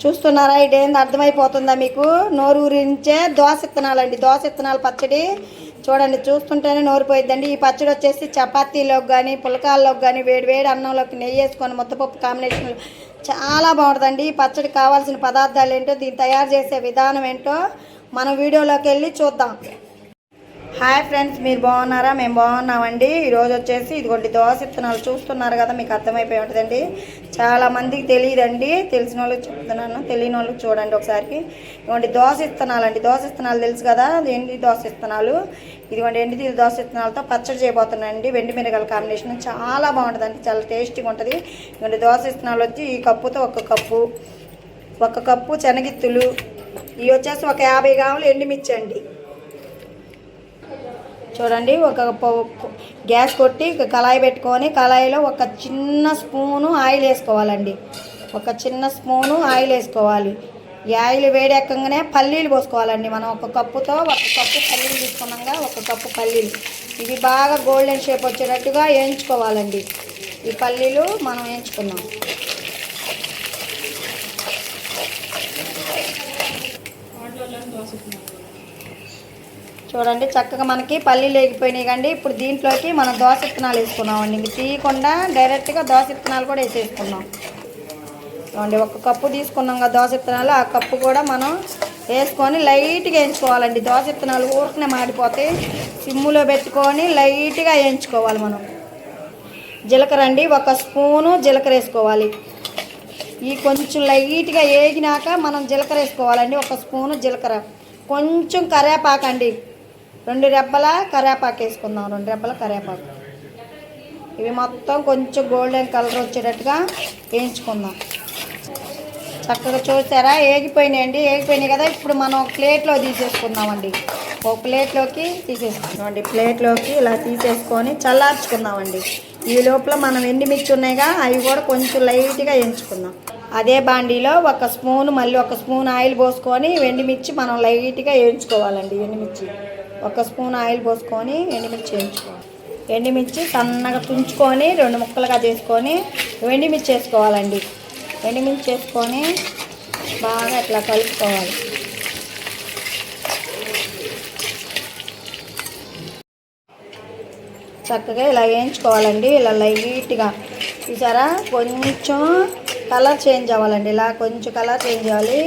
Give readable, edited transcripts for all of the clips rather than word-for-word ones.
చూస్తున్నారా? ఇదేంది అర్థమైపోతుందా మీకు? నోరు ఊరించే దోస ఇత్తనాలండి. దోస ఇత్తనాల పచ్చడి చూడండి, చూస్తుంటేనే నోరిపోయిద్దండి. ఈ పచ్చడి వచ్చేసి చపాతీలోకి కానీ పులకాల్లోకి కానీ వేడి అన్నంలోకి నెయ్యి వేసుకొని ముద్దపప్పు కాంబినేషన్లో చాలా బాగుంటుందండి. ఈ పచ్చడి కావాల్సిన పదార్థాలు ఏంటో, దీన్ని తయారు చేసే విధానం ఏంటో మనం వీడియోలోకి వెళ్ళి చూద్దాం. హాయ్ ఫ్రెండ్స్, మీరు బాగున్నారా? మేము బాగున్నామండి. ఈరోజు వచ్చేసి ఇదిగోండి దోస విత్తనాలు చూస్తున్నారు కదా, మీకు అర్థమైపోయి ఉంటుందండి. చాలామందికి తెలియదండి, తెలిసిన వాళ్ళకి చెప్తున్నాను, తెలియని వాళ్ళకి చూడండి ఒకసారి. ఇదిగోండి దోస విత్తనాలండి. దోస విత్తనాలు తెలుసు కదా, ఎండి దోస విత్తనాలు. ఇదిగోండి ఎండి దోస విత్తనాలతో పచ్చడి చేయబోతున్నానండి. వెండి మిరగాయల కాంబినేషన్ చాలా బాగుంటుందండి, చాలా టేస్టీగా ఉంటుంది. ఇదిగోండి దోస విత్తనాలు వచ్చి ఈ కప్పుతో ఒక కప్పు శనగిత్తులు, ఇవి వచ్చేసి ఒక 50 గ్రాములు ఎండుమిర్చి అండి. చూడండి, ఒక గ్యాస్ కొట్టి కళాయి పెట్టుకొని కళాయిలో ఒక చిన్న స్పూను ఆయిల్ వేసుకోవాలండి. ఒక చిన్న స్పూను ఆయిల్ వేసుకోవాలి. ఈ ఆయిల్ వేడెక్కగానే పల్లీలు పోసుకోవాలండి. మనం ఒక కప్పుతో ఒక కప్పు పల్లీలు తీసుకున్నాగా, ఒక కప్పు పల్లీలు. ఇవి బాగా గోల్డెన్ షేప్ వచ్చేటట్టుగా వేయించుకోవాలండి. ఈ పల్లీలు మనం వేయించుకున్నాం. చూడండి, చక్కగా మనకి పల్లీలు వేగిపోయినాయి కండి. ఇప్పుడు దీంట్లోకి మనం దోస విత్తనాలు వేసుకున్నామండి. ఇంక తీయకుండా డైరెక్ట్గా దోస విత్తనాలు కూడా వేసేసుకున్నాం. చూడండి, ఒక కప్పు తీసుకున్నాం కదా దోస విత్తనాలు, ఆ కప్పు కూడా మనం వేసుకొని లైట్గా వేయించుకోవాలండి. దోస విత్తనాలు ఊరికనే మాడిపోతాయి. సిమ్ములో పెట్టుకొని లైట్గా వేయించుకోవాలి మనం. జీలకర్ర అండి, ఒక స్పూను జీలకర్ర వేసుకోవాలి. ఈ కొంచెం లైట్గా వేగినాక మనం జీలకర్ర వేసుకోవాలండి. ఒక స్పూను జీలకర్ర, కొంచెం కరివేపాకు అండి, 2 రెబ్బల కరివేపాకు వేసుకుందాం. 2 రెబ్బల కరివేపాకు. ఇవి మొత్తం కొంచెం గోల్డెన్ కలర్ వచ్చేటట్టుగా వేయించుకుందాం. చక్కగా చూసారా, వేగిపోయినాయండి. వేగిపోయినాయి కదా, ఇప్పుడు మనం ఒక ప్లేట్లో తీసేసుకుందామండి. ఒక ప్లేట్లోకి తీసేసుకుందామండి. ప్లేట్లోకి ఇలా తీసేసుకొని చల్లార్చుకుందామండి. ఈ లోపల మనం ఎండుమిర్చి ఉన్నాయిగా, అవి కూడా కొంచెం లైట్గా వేయించుకుందాం. అదే బాండీలో మళ్ళీ ఒక స్పూన్ ఆయిల్ పోసుకొని ఎండుమిర్చి మనం లైట్గా వేయించుకోవాలండి. ఎండుమిర్చి ఒక స్పూన్ ఆయిల్ పోసుకొని ఎండుమిర్చి వేయించుకోవాలి. ఎండుమిర్చి సన్నగా తుంచుకొని 2 ముక్కలుగా చేసుకొని ఎండుమిర్చి వేసుకోవాలండి. ఎండుమిర్చి వేసుకొని బాగా ఇట్లా కలుపుకోవాలి. చక్కగా ఇలా వేయించుకోవాలండి. ఇలా లైట్గా చూసారా, కొంచెం కలర్ చేంజ్ అవ్వాలండి. ఇలా కొంచెం కలర్ చేంజ్ అవ్వాలి.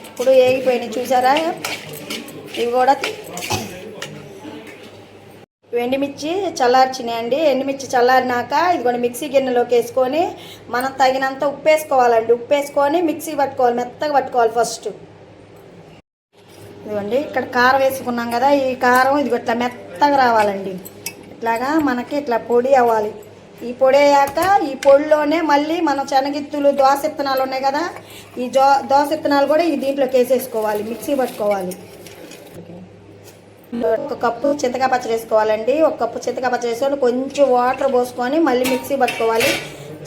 ఇప్పుడు వేగిపోయినాయి చూసారా. ఇవి కూడా ఎండుమిర్చి చల్లార్చినాయండి. ఎండుమిర్చి చల్లారినాక ఇదిగోండి మిక్సీ గిన్నెలోకి వేసుకొని మనం తగినంత ఉప్పు వేసుకోవాలండి. ఉప్పు వేసుకొని మిక్సీ పట్టుకోవాలి, మెత్తగా పట్టుకోవాలి ఫస్ట్. ఇదిగోండి ఇక్కడ కారం వేసుకున్నాం కదా, ఈ కారం ఇదిగో ఇట్లా మెత్తగా రావాలండి. ఇట్లాగా మనకి ఇట్లా పొడి అవ్వాలి. ఈ పొడి అయ్యాక ఈ పొడిలోనే మళ్ళీ మనం శనగిత్తులు దోస విత్తనాలు ఉన్నాయి కదా, ఈ దోస విత్తనాలు కూడా ఈ దీంట్లోకి వేసేసుకోవాలి, మిక్సీ పట్టుకోవాలి. ఒక కప్పు చింతకాయ పచ్చడి వేసుకోవాలండి. ఒక కప్పు చింతకాయ పచ్చడి వేసుకొని కొంచెం వాటర్ పోసుకొని మళ్ళీ మిక్సీ పట్టుకోవాలి.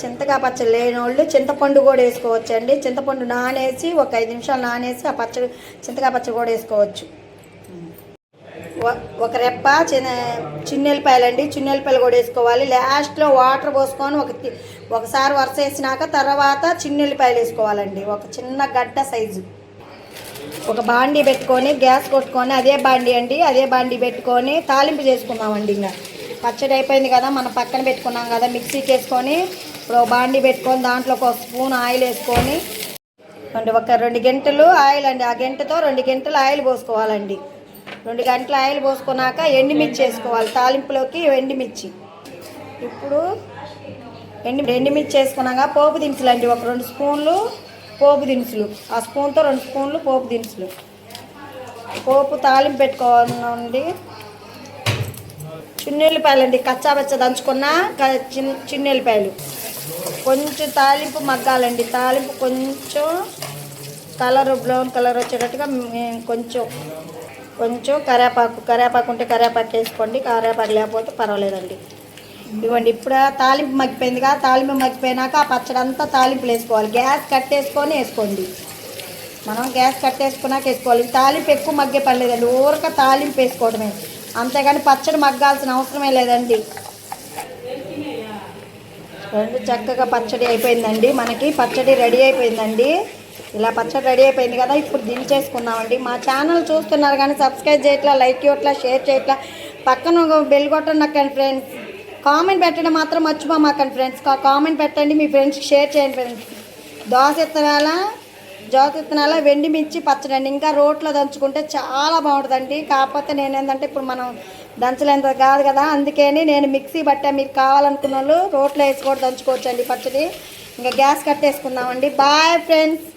చింతకాయ పచ్చడి లేని వాళ్ళు చింతపండు కూడా వేసుకోవచ్చు అండి. చింతపండు నానేసి ఒక 5 నిమిషాలు నానేసి ఆ చింతకాయ పచ్చడి కూడా వేసుకోవచ్చు. ఒక రెప్ప చిన్నెల్లిపాయలండి, చిన్నెల్లిపాయలు కూడా వేసుకోవాలి. లాస్ట్లో వాటర్ పోసుకొని ఒకసారి వరుస వేసినాక తర్వాత చిన్నెల్లిపాయలు వేసుకోవాలండి. ఒక చిన్న గడ్డ సైజు. ఒక బాండీ పెట్టుకొని గ్యాస్ కొట్టుకొని అదే బాండీ పెట్టుకొని తాలింపు చేసుకున్నామండి. ఇంకా పచ్చడి అయిపోయింది కదా, మనం పక్కన పెట్టుకున్నాం కదా, మిక్సీకి వేసుకొని ఇప్పుడు బాండీ పెట్టుకొని దాంట్లో ఒక స్పూన్ ఆయిల్ వేసుకొని ఒక 2 గంటలు ఆయిల్ అండి. ఆ గంటతో 2 గంటలు ఆయిల్ పోసుకోవాలండి. 2 గంటల ఆయిల్ పోసుకున్నాక ఎండుమిర్చి వేసుకోవాలి తాలింపులోకి. ఎండుమిర్చి ఇప్పుడు ఎండుమిర్చి వేసుకున్నాక పోపు దినుసులు అండి, ఒక 2 స్పూన్లు పోపు దినుసులు, ఆ స్పూన్తో 2 స్పూన్లు పోపు దినుసులు. పోపు తాలింపు పెట్టుకోవాలండి. చిన్నెల్లిపాయలు అండి, కచ్చాబచ్చ దంచుకున్న చిన్నెల్లిపాయలు. కొంచెం తాలింపు మగ్గాలండి. తాలింపు కొంచెం బ్రౌన్ కలర్ వచ్చేటట్టుగా కొంచెం కరివేపాకు ఉంటే కరివేపాకు వేసుకోండి, కరివేపాకు లేకపోతే పర్వాలేదండి. ఇవ్వండి, ఇప్పుడు తాలింపు మగ్గిపోయిందిగా, తాలింపు మగ్గిపోయినాక ఆ పచ్చడి అంతా తాలింపులు వేసుకోవాలి. గ్యాస్ కట్టేసుకొని వేసుకోండి. మనం గ్యాస్ కట్టేసుకున్నాక వేసుకోవాలి. తాలింపు ఎక్కువ మగ్గే పని లేదండి, ఊరక తాలింపు వేసుకోవడమే, అంతేగాని పచ్చడి మగ్గాల్సిన అవసరమే లేదండి. చక్కగా పచ్చడి అయిపోయిందండి. మనకి పచ్చడి రెడీ అయిపోయిందండి. ఇలా పచ్చడి రెడీ అయిపోయింది కదా, ఇప్పుడు దించేసుకుందామండి. మా ఛానల్ చూస్తున్నారు కానీ సబ్స్క్రైబ్ చేయట్లా, లైక్ చేయట్లా, షేర్ చేయట్లా, పక్కన బెల్ కొట్టండి నక్కండి ఫ్రెండ్స్. కామెంట్ పెట్టడం మాత్రం మర్చిపోమాకండి ఫ్రెండ్స్. కామెంట్ పెట్టండి, మీ ఫ్రెండ్స్కి షేర్ చేయండి ఫ్రెండ్స్. దోశ విత్తనాల వెండి మిర్చి పచ్చడి అండి. ఇంకా రోట్లో దంచుకుంటే చాలా బాగుంటుందండి. కాకపోతే నేను ఏంటంటే ఇప్పుడు మనం దంచలేంత కాదు కదా, అందుకని నేను మిక్సీ బట్టా. మీరు కావాలనుకున్న వాళ్ళు రోట్లో వేసి కూడా దంచుకోవచ్చండి పచ్చడి. ఇంకా గ్యాస్ కట్టేసుకుందామండి. Bye friends.